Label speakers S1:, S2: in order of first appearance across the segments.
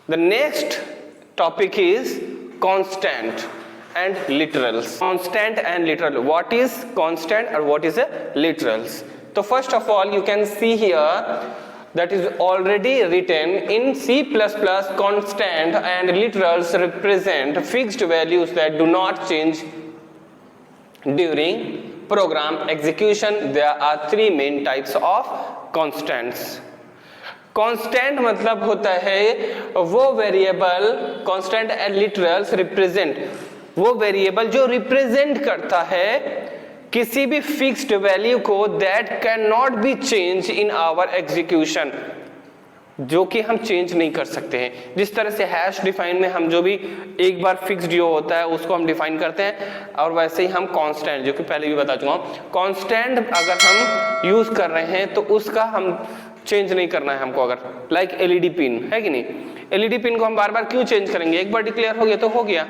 S1: The next topic is constant and literals. Constant and literal. What is constant or what is a literals? So first of all, you can see here that is already written in C++. Constant and literals represent fixed values that do not change during program execution. There are three main types of constants. Constant मतलब होता है वो variable, constant and literals represent वो variable जो represent करता है किसी भी फिक्स्ड वैल्यू को that can not be change in our execution, जो कि हम चेंज नहीं कर सकते हैं। जिस तरह से हैश डिफाइन में हम जो भी एक बार फिक्स्ड जो होता है उसको हम डिफाइन करते हैं, और वैसे ही हम कांस्टेंट, जो कि पहले भी बता चुका हूं, कांस्टेंट अगर हम यूज कर रहे हैं तो उसका हम चेंज नहीं करना है हमको। अगर लाइक एलईडी पिन है कि नहीं, एलईडी पिन को हम बार बार क्यों चेंज करेंगे, एक बार डिक्लेयर हो गया तो हो गया।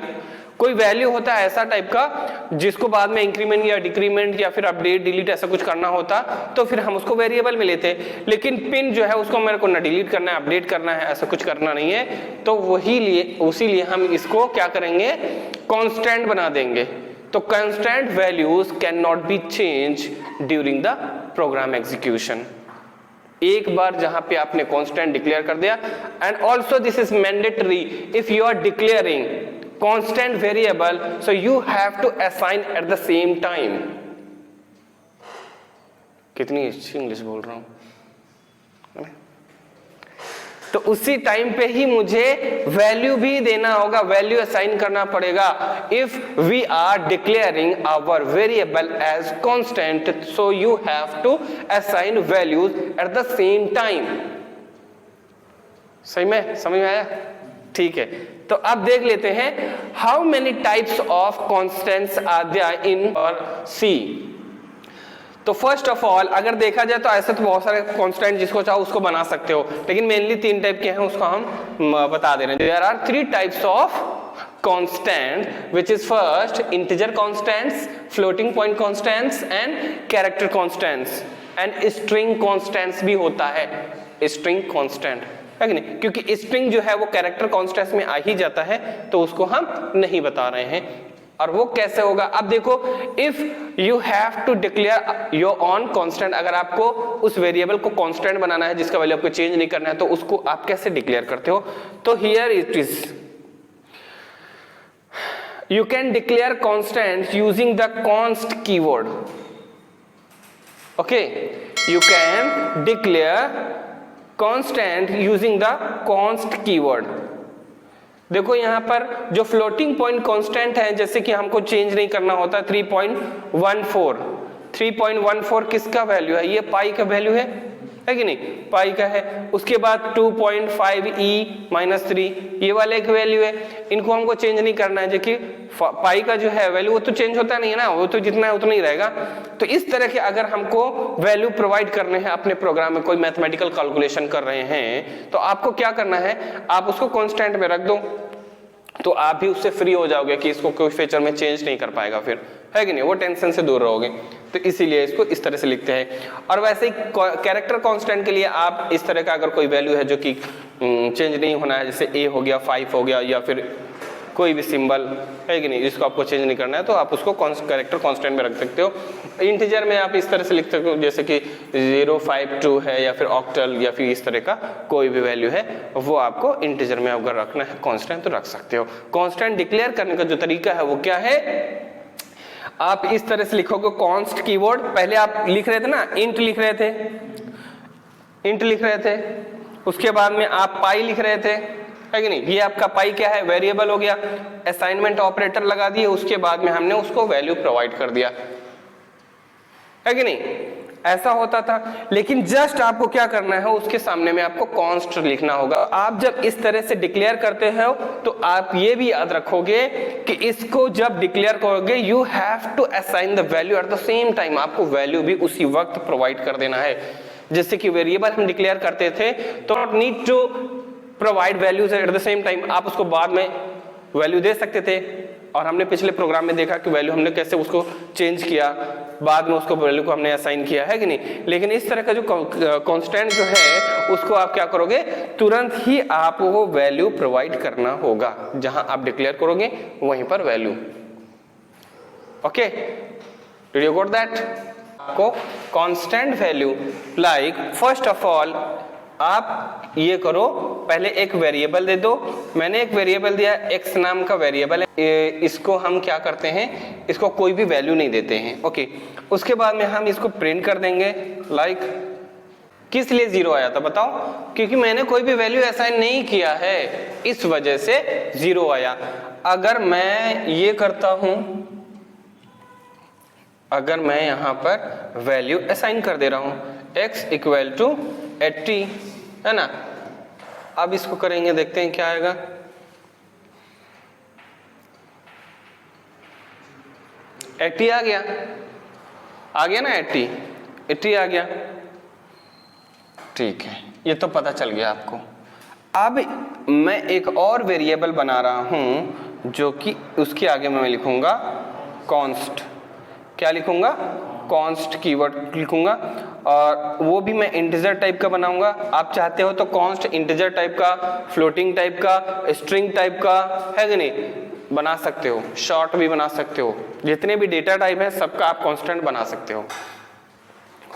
S1: कोई वैल्यू होता है ऐसा टाइप का जिसको बाद में इंक्रीमेंट या डिक्रीमेंट या फिर अपडेट डिलीट ऐसा कुछ करना होता तो फिर हम उसको वेरिएबल में लेते, लेकिन पिन जो है उसको मेरे को ना डिलीट करना है अपडेट करना है, ऐसा कुछ करना नहीं है, तो उसी लिए हम इसको क्या करेंगे, कांस्टेंट बना देंगे। तो constant values can not be change during the program execution. एक बार जहां पे आपने कांस्टेंट डिक्लेयर कर दिया, and also this is mandatory if you are declaring constant variable, so you have to assign at the same time. कितनी अच्छी English बोल रहा हूं, तो उसी टाइम पे ही मुझे वैल्यू भी देना होगा, वैल्यू असाइन करना पड़ेगा। If we are declaring our variable as constant, so you have to assign values at the same time. सही में समझ में आया? ठीक है, तो अब देख लेते हैं how many types of constants are there in C. तो फर्स्ट ऑफ ऑल अगर देखा जाए तो ऐसे तो बहुत सारे कांस्टेंट जिसको चाहो उसको बना सकते हो, लेकिन मेनली तीन टाइप के हैं, उसको हम बता दे रहे हैं। There are three types of constant which is first integer constants, floating point constants and character constants, and string constants भी होता है, स्ट्रिंग कांस्टेंट है कि नहीं, क्योंकि स्ट्रिंग जो है वो कैरेक्टर कांस्टेंट्स में आ ही जाता है, तो उसको हम नहीं बता रहे हैं। और वो कैसे होगा, अब देखो, if you have to declare your own constant, अगर आपको उस वेरिएबल को कांस्टेंट बनाना है जिसका वैल्यू आपको चेंज नहीं करना है, तो उसको आप कैसे डिक्लेयर करते हो, तो here it is, you can declare constant using the const keyword. Okay, you can declare constant using the const keyword. देखो यहाँ पर जो फ्लोटिंग पॉइंट कांस्टेंट है, जैसे कि हमको चेंज नहीं करना होता, 3.14 किसका वैल्यू है, ये पाई का वैल्यू है कि नहीं, पाई का है। उसके बाद 2.5e-3 ये वाला एक वैल्यू है, इनको हमको चेंज नहीं करना है, जो कि पाई का जो है वैल्यू वो तो चेंज होता नहीं है ना, वो तो जितना है उतना ही रहेगा। तो इस तरह के अगर हमको वैल्यू प्रोवाइड करने हैं अपने प्रोग्राम में, कोई मैथमेटिकल कैलकुलेशन कर रहे हैं, तो आपको क्या करना है, आप उसको कांस्टेंट में रख दो, तो आप भी उससे फ्री हो जाओगे कि इसको कोई फीचर में चेंज नहीं कर पाएगा फिर, है कि नहीं, वो टेंशन से दूर रहोगे। तो इसीलिए इसको इस तरह से लिखते हैं। और वैसे ही कैरेक्टर कांस्टेंट के लिए आप इस तरह का अगर कोई वैल्यू है जो कि चेंज नहीं होना है, जैसे a हो गया, 5 हो गया, या फिर कोई भी सिंबल है कि नहीं जिसको आपको चेंज नहीं करना है, तो आप उसको कैरेक्टर कांस्टेंट में रख सकते हो। इंटीजर में आप इस तरह से लिख सकते हो, जैसे कि 052 है, या फिर ऑक्टल, या फिर इस तरह का कोई भी वैल्यू है, वो आपको इंटीजर में अगर रखना है कांस्टेंट तो रख सकते हो। कांस्टेंट डिक्लेयर करने का जो तरीका है वो क्या है, आप इस तरह से लिखोगे const कीवर्ड, पहले आप लिख रहे थे ना, इंट लिख रहे थे, उसके बाद में आप पाई लिख रहे थे, है कि नहीं, ये आपका पाई क्या है, वेरिएबल हो गया, असाइनमेंट ऑपरेटर लगा दिए, उसके बाद में हमने उसको वैल्यू प्रोवाइड कर दिया, है कि नहीं, ऐसा होता था। लेकिन जस्ट आपको क्या करना है, उसके सामने में आपको const लिखना होगा। आप जब इस तरह से डिक्लेयर करते हो तो आप ये भी याद रखोगे कि इसको जब डिक्लेयर करोगे, you have to assign the value at the same time, आपको वैल्यू भी उसी वक्त प्रोवाइड कर देना है। जैसे कि वेरिएबल हम डिक्लेयर करते थे तो not need to provide values at the same time, आप उसको बाद में वैल्यू दे सकते थे, और हमने पिछले प्रोग्राम में देखा कि वैल्यू हमने कैसे उसको चेंज किया, बाद में उसको वैल्यू को हमने असाइन किया है कि नहीं। लेकिन इस तरह का जो कांस्टेंट जो है उसको आप क्या करोगे, तुरंत ही आपको वो वैल्यू प्रोवाइड करना होगा, जहां आप डिक्लेयर करोगे वहीं पर value. Okay, did you got that? आपको constant value like first of all आप ये करो, पहले एक वेरिएबल दे दो। मैंने एक वेरिएबल दिया, x नाम का वेरिएबल है, इसको हम क्या करते हैं, इसको कोई भी वैल्यू नहीं देते हैं। ओके, उसके बाद में हम इसको प्रिंट कर देंगे लाइक, किस लिए 0 आया था बताओ? क्योंकि मैंने कोई भी वैल्यू असाइन नहीं किया है, इस वजह से 0 आया। अगर मैं ये करता हूं, अगर मैं यहां पर वैल्यू असाइन कर दे रहा हूं x इक्वल टू 80, है ना, अब इसको करेंगे, देखते हैं क्या आएगा। एट्टी आ गया ना, 80 आ गया, ठीक है, ये तो पता चल गया आपको। अब मैं एक और वेरिएबल बना रहा हूं जो कि उसके आगे मैं लिखूंगा कॉन्स्ट। क्या लिखूंगा? कॉन्स्ट कीवर्ड लिखूंगा, और वो भी मैं इंटीजर टाइप का बनाऊंगा। आप चाहते हो तो कॉन्स्ट इंटीजर टाइप का, फ्लोटिंग टाइप का, स्ट्रिंग टाइप का, है कि नहीं, बना सकते हो, शॉर्ट भी बना सकते हो, जितने भी डेटा टाइप है सबका आप कांस्टेंट बना सकते हो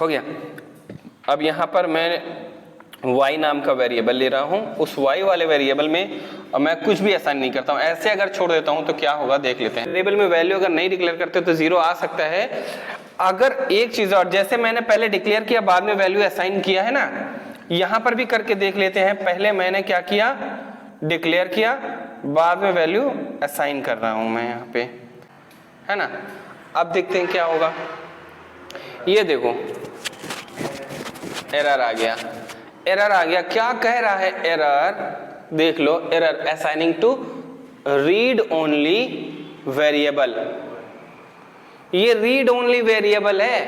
S1: गया। अब यहाँ पर मैं y नाम का वेरिएबल ले रहा हूँ, उस y वाले वेरिएबल में मैं कुछ भी असाइन नहीं करता हूँ, ऐसे अगर छोड़ देता हूँ तो क्या होगा देख लेते हैं। वेरिएबल में वैल्यू अगर नहीं डिक्लेयर करते तो 0 आ सकता है। अगर एक चीज और, जैसे मैंने पहले डिक्लेयर किया बाद में वैल्यू असाइन किया है ना, यहाँ पर भी करके देख लेते हैं। पहले मैंने क्या किया, डिक्लेयर किया, बाद में वैल्यू असाइन कर रहा हूँ मैं यहाँ पे, है ना। अब देखते हैं क्या होगा। ये देखो एरर आ गया, एरर आ गया। क्या कह रहा है एरर, देख लो, error assigning to read only variable. ये रीड ओनली वेरिएबल है,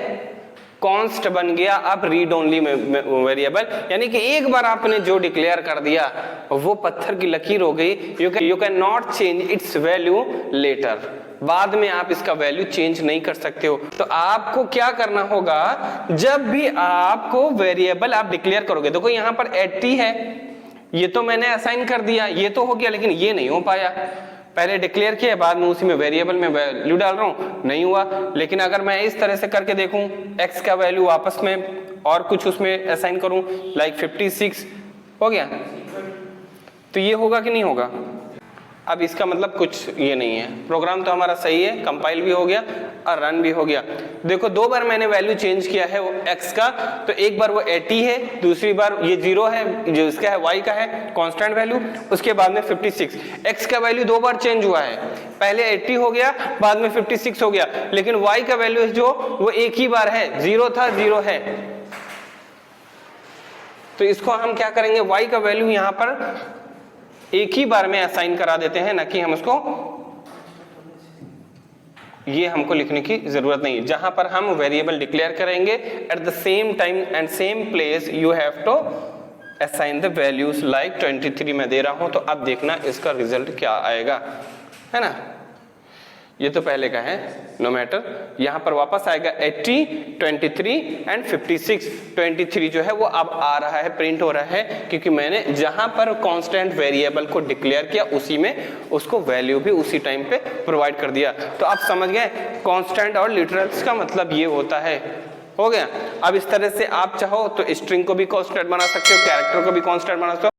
S1: कॉन्स्ट बन गया अब रीड ओनली वेरिएबल, यानी कि एक बार आपने जो डिक्लेयर कर दिया वो पत्थर की लकीर हो गई। You can not change its value later, बाद में आप इसका वैल्यू चेंज नहीं कर सकते हो। तो आपको क्या करना होगा, जब भी आपको वेरिएबल आप डिक्लेयर करोगे, देखो यहाँ पर 80 है, ये तो मैंने असाइन कर दिया, ये तो हो गया, लेकिन ये नहीं हो पाया। पहले डिक्लेयर किया, बाद में उसी में वेरिएबल में वैल्यू डाल रहा हूँ, नहीं हुआ। लेकिन अगर मैं इस तरह से करके देखूं, x का वैल्यू वापस में और कुछ उसमें असाइन करूं, लाइक 56 हो गया, तो ये होगा कि नहीं होगा? अब इसका मतलब कुछ ये नहीं है, प्रोग्राम तो हमारा सही है, कंपाइल भी हो गया और रन भी हो गया। देखो 2 बार मैंने वैल्यू चेंज किया है वो x का, तो एक बार वो 80 है, दूसरी बार ये 0 है जो इसका है, y का है कांस्टेंट वैल्यू, उसके बाद में 56। x का वैल्यू 2 बार चेंज हुआ है, पहले 80 हो गया, बाद में 56 हो गया, लेकिन y का वैल्यू जो वो एक ही बार है, 0 था 0 है। तो इसको हम क्या करेंगे, y का वैल्यू यहाँ पर एक ही बार में असाइन करा देते हैं, ना कि हम उसको, ये हमको लिखने की जरूरत नहीं। जहां पर हम वेरिएबल डिक्लेयर करेंगे, at the same time and same place you have to assign the values. Like 23 में दे रहा हूं, तो अब देखना इसका रिजल्ट क्या आएगा, है ना। ये तो पहले का है, नो मैटर। यहां पर वापस आएगा 80, 23 एंड 56। 23 जो है वो अब आ रहा है, प्रिंट हो रहा है, क्योंकि मैंने जहां पर कांस्टेंट वेरिएबल को डिक्लेयर किया उसी में उसको वैल्यू भी उसी टाइम पे प्रोवाइड कर दिया। तो आप समझ गए कांस्टेंट और लिटरल्स का मतलब ये होता है, हो गया। अब इस तरह से आप चाहो तो स्ट्रिंग को भी कांस्टेंट बना सकते हो, कैरेक्टर को भी कांस्टेंट बना सकते हो।